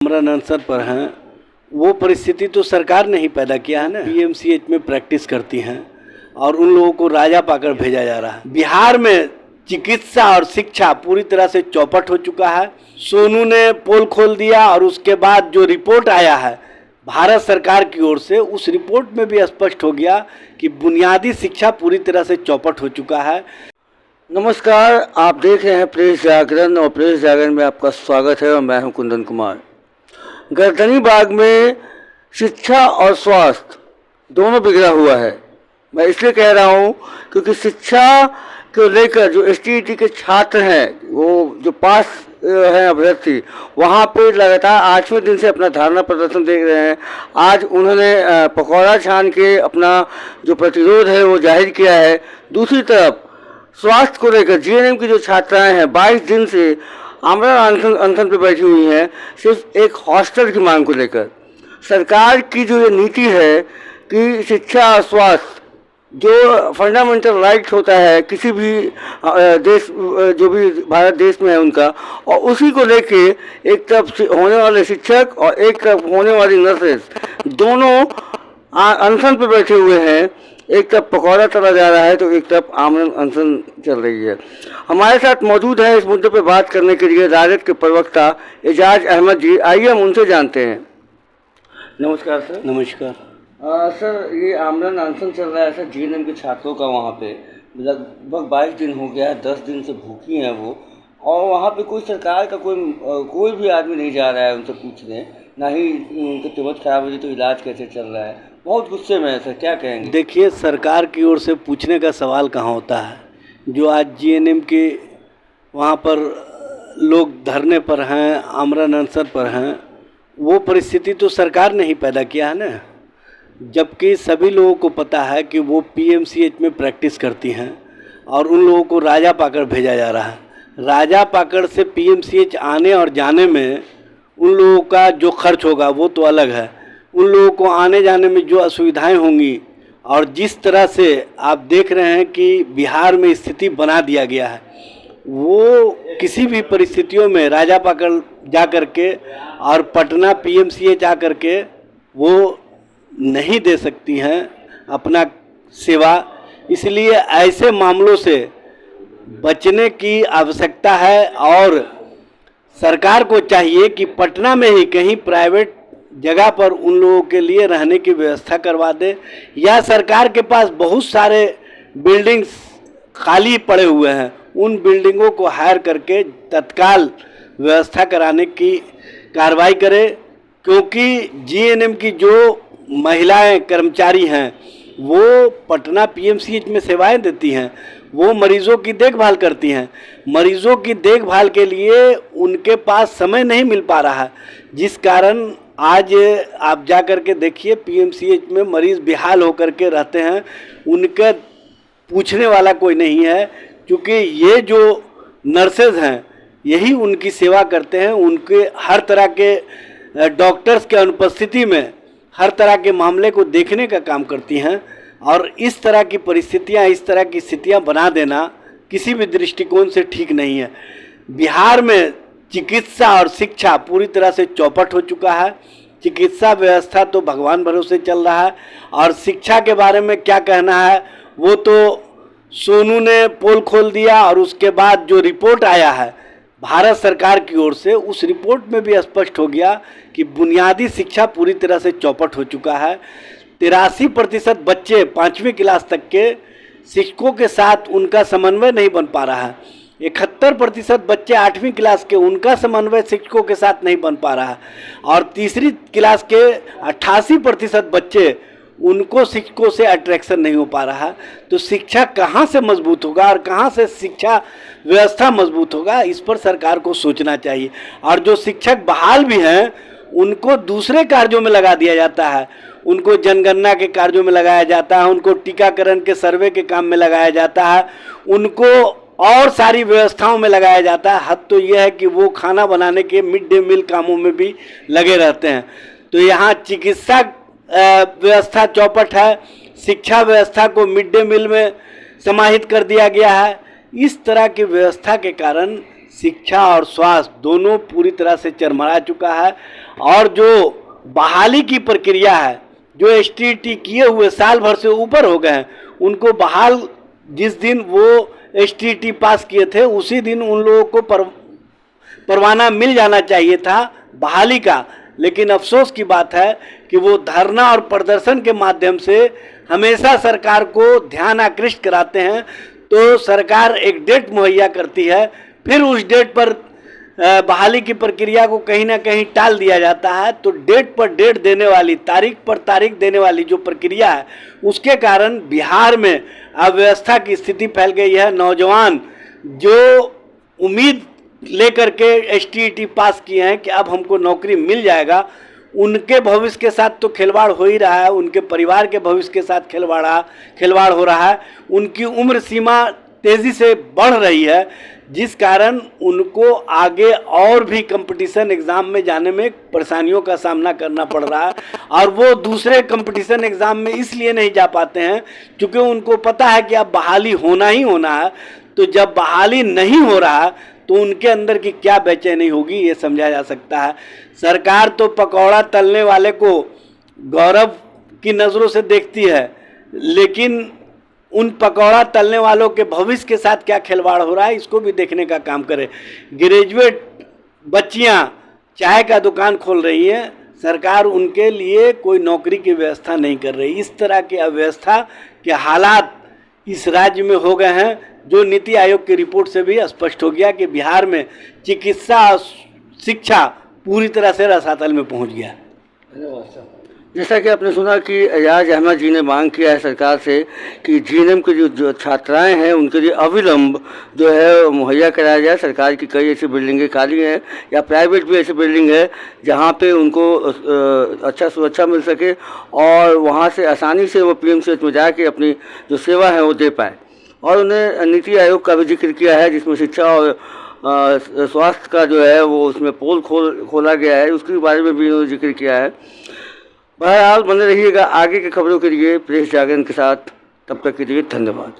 आमरण अनशन पर हैं, वो परिस्थिति तो सरकार ने ही पैदा किया है ना। पीएमसीएच में प्रैक्टिस करती हैं और उन लोगों को राजा पाकर भेजा जा रहा है। बिहार में चिकित्सा और शिक्षा पूरी तरह से चौपट हो चुका है। सोनू ने पोल खोल दिया और उसके बाद जो रिपोर्ट आया है भारत सरकार की ओर से, उस रिपोर्ट में भी स्पष्ट हो गया कि बुनियादी शिक्षा पूरी तरह से चौपट हो चुका है। नमस्कार, आप देख रहे हैं प्रेस जागरण और प्रेस जागरण में आपका स्वागत है और मैं हूं कुंदन कुमार। गर्दनीबाग में शिक्षा और स्वास्थ्य दोनों बिगड़ा हुआ है। मैं इसलिए कह रहा हूं क्योंकि शिक्षा को लेकर जो एसटीईटी के छात्र हैं, वो जो पास हैं अभ्यर्थी, वहां पे लगातार 8वें दिन से अपना धरना प्रदर्शन देख रहे हैं। आज उन्होंने पकौड़ा छान के अपना जो प्रतिरोध है वो जाहिर किया है। दूसरी तरफ स्वास्थ्य को लेकर जीएनएम की जो छात्राएं हैं 22 दिन से आमरण अनशन पे बैठी हुई हैं, सिर्फ एक हॉस्टल की मांग को लेकर। सरकार की जो ये नीति है कि शिक्षा और स्वास्थ्य जो फंडामेंटल राइट होता है किसी भी देश, जो भी भारत देश में है उनका, और उसी को लेके एक तरफ होने वाले शिक्षक और एक तरफ होने वाली नर्सेस दोनों अनशन पे बैठे हुए हैं। एक तरफ पकौड़ा तला जा रहा है तो एक तरफ आमरण अनशन चल रही है। हमारे साथ मौजूद है इस मुद्दे पे बात करने के लिए राजद के प्रवक्ता एजाज अहमद जी। आइए हम उनसे जानते हैं। नमस्कार सर। नमस्कार सर, ये आमरण अनशन चल रहा है सर जीएनएम के छात्रों का। वहाँ पे लगभग 22 दिन हो गया है, 10 दिन से भूखी हैं वो, और वहाँ पे कोई सरकार का कोई भी आदमी नहीं जा रहा है उनसे पूछने, ना ही उनकी तबीयत खराब हो रही तो इलाज कैसे चल रहा है। बहुत गुस्से में है सर, क्या कहेंगे? देखिए, सरकार की ओर से पूछने का सवाल कहाँ होता है। जो आज जीएनएम के वहाँ पर लोग धरने पर हैं, आमरण अनशन पर हैं, वो परिस्थिति तो सरकार ने ही पैदा किया है ना। जबकि सभी लोगों को पता है कि वो पीएमसीएच में प्रैक्टिस करती हैं और उन लोगों को राजा पाकर भेजा जा रहा है। राजा पाकर से पीएमसीएच आने और जाने में उन लोगों का जो खर्च होगा वो तो अलग है। उन लोगों को आने जाने में जो असुविधाएं होंगी, और जिस तरह से आप देख रहे हैं कि बिहार में स्थिति बना दिया गया है, वो किसी भी परिस्थितियों में राजा पाकर जा कर के और पटना पीएमसीएच आ कर के वो नहीं दे सकती हैं अपना सेवा। इसलिए ऐसे मामलों से बचने की आवश्यकता है और सरकार को चाहिए कि पटना में ही कहीं प्राइवेट जगह पर उन लोगों के लिए रहने की व्यवस्था करवा दे, या सरकार के पास बहुत सारे बिल्डिंग्स खाली पड़े हुए हैं, उन बिल्डिंगों को हायर करके तत्काल व्यवस्था कराने की कार्रवाई करे। क्योंकि जीएनएम की जो महिलाएं कर्मचारी हैं वो पटना पीएमसीएच में सेवाएं देती हैं, वो मरीज़ों की देखभाल करती हैं। मरीज़ों की देखभाल के लिए उनके पास समय नहीं मिल पा रहा है, जिस कारण आज आप जा कर के देखिए पीएमसीएच में मरीज़ बेहाल होकर के रहते हैं। उनका पूछने वाला कोई नहीं है, क्योंकि ये जो नर्सेज हैं यही उनकी सेवा करते हैं। उनके हर तरह के डॉक्टर्स के अनुपस्थिति में हर तरह के मामले को देखने का काम करती हैं, और इस तरह की परिस्थितियां, इस तरह की स्थितियां बना देना किसी भी दृष्टिकोण से ठीक नहीं है। बिहार में चिकित्सा और शिक्षा पूरी तरह से चौपट हो चुका है। चिकित्सा व्यवस्था तो भगवान भरोसे चल रहा है, और शिक्षा के बारे में क्या कहना है, वो तो सोनू ने पोल खोल दिया और उसके बाद जो रिपोर्ट आया है भारत सरकार की ओर से, उस रिपोर्ट में भी स्पष्ट हो गया कि बुनियादी शिक्षा पूरी तरह से चौपट हो चुका है। 83% बच्चे 5वीं क्लास तक के शिक्षकों के साथ उनका समन्वय नहीं बन पा रहा है। 71% बच्चे 8वीं क्लास के, उनका समन्वय शिक्षकों के साथ नहीं बन पा रहा है। और तीसरी क्लास के 88% बच्चे, उनको शिक्षकों से अट्रैक्शन नहीं हो पा रहा है। तो शिक्षा कहाँ से मजबूत होगा और कहाँ से शिक्षा व्यवस्था मजबूत होगा, इस पर सरकार को सोचना चाहिए। और जो शिक्षक बहाल भी हैं उनको दूसरे कार्यों में लगा दिया जाता है, उनको जनगणना के कार्यों में लगाया जाता है, उनको टीकाकरण के सर्वे के काम में लगाया जाता है, उनको और सारी व्यवस्थाओं में लगाया जाता है। हद तो यह है कि वो खाना बनाने के मिड डे मील कामों में भी लगे रहते हैं। तो यहाँ चिकित्सा व्यवस्था चौपट है, शिक्षा व्यवस्था को मिड डे मील में समाहित कर दिया गया है। इस तरह की व्यवस्था के कारण शिक्षा और स्वास्थ्य दोनों पूरी तरह से चरमरा चुका है। और जो बहाली की प्रक्रिया है, जो एसटीईटी किए हुए साल भर से ऊपर हो गए हैं, उनको बहाल जिस दिन वो एसटीईटी पास किए थे उसी दिन उन लोगों को परवाना मिल जाना चाहिए था बहाली का। लेकिन अफसोस की बात है कि वो धरना और प्रदर्शन के माध्यम से हमेशा सरकार को ध्यान आकृष्ट कराते हैं। तो सरकार एक डेट मुहैया करती है, फिर उस डेट पर बहाली की प्रक्रिया को कहीं ना कहीं टाल दिया जाता है। तो डेट पर डेट देने वाली, तारीख पर तारीख देने वाली जो प्रक्रिया है, उसके कारण बिहार में अव्यवस्था की स्थिति फैल गई है। नौजवान जो उम्मीद लेकर के एसटीईटी पास किए हैं कि अब हमको नौकरी मिल जाएगा, उनके भविष्य के साथ तो खिलवाड़ हो ही रहा है, उनके परिवार के भविष्य के साथ खिलवाड़ हो रहा है। उनकी उम्र सीमा तेज़ी से बढ़ रही है, जिस कारण उनको आगे और भी कंपटीशन एग्ज़ाम में जाने में परेशानियों का सामना करना पड़ रहा है। और वो दूसरे कंपटीशन एग्ज़ाम में इसलिए नहीं जा पाते हैं क्योंकि उनको पता है कि अब बहाली होना ही होना है। तो जब बहाली नहीं हो रहा तो उनके अंदर की क्या बेचैनी होगी, ये समझा जा सकता है। सरकार तो पकौड़ा तलने वाले को गौरव की नज़रों से देखती है, लेकिन उन पकौड़ा तलने वालों के भविष्य के साथ क्या खिलवाड़ हो रहा है, इसको भी देखने का काम करे। ग्रेजुएट बच्चियां चाय का दुकान खोल रही हैं, सरकार उनके लिए कोई नौकरी की व्यवस्था नहीं कर रही। इस तरह की अव्यवस्था के हालात इस राज्य में हो गए हैं, जो नीति आयोग की रिपोर्ट से भी स्पष्ट हो गया कि बिहार में चिकित्सा और शिक्षा पूरी तरह से रसातल में पहुंच गया। जैसा कि आपने सुना कि एजाज अहमद जी ने मांग किया है सरकार से कि जीएनएम की जो छात्राएं हैं उनके लिए अविलंब जो है मुहैया कराया जाए। सरकार की कई ऐसी बिल्डिंगें खाली हैं या प्राइवेट भी ऐसी बिल्डिंग है जहां पे उनको अच्छा सुरक्षा मिल सके और वहां से आसानी से वो पीएमसीएच में जाके अपनी जो सेवा है वो दे पाए। और उन्हें नीति आयोग का भी जिक्र किया है जिसमें शिक्षा और स्वास्थ्य का जो है वो उसमें पोल खोला गया है, उसके बारे में भी उन्होंने जिक्र किया है। बहरहाल बने रहिएगा आगे की खबरों के लिए प्रेस जागरण के साथ। तब तक के लिए धन्यवाद।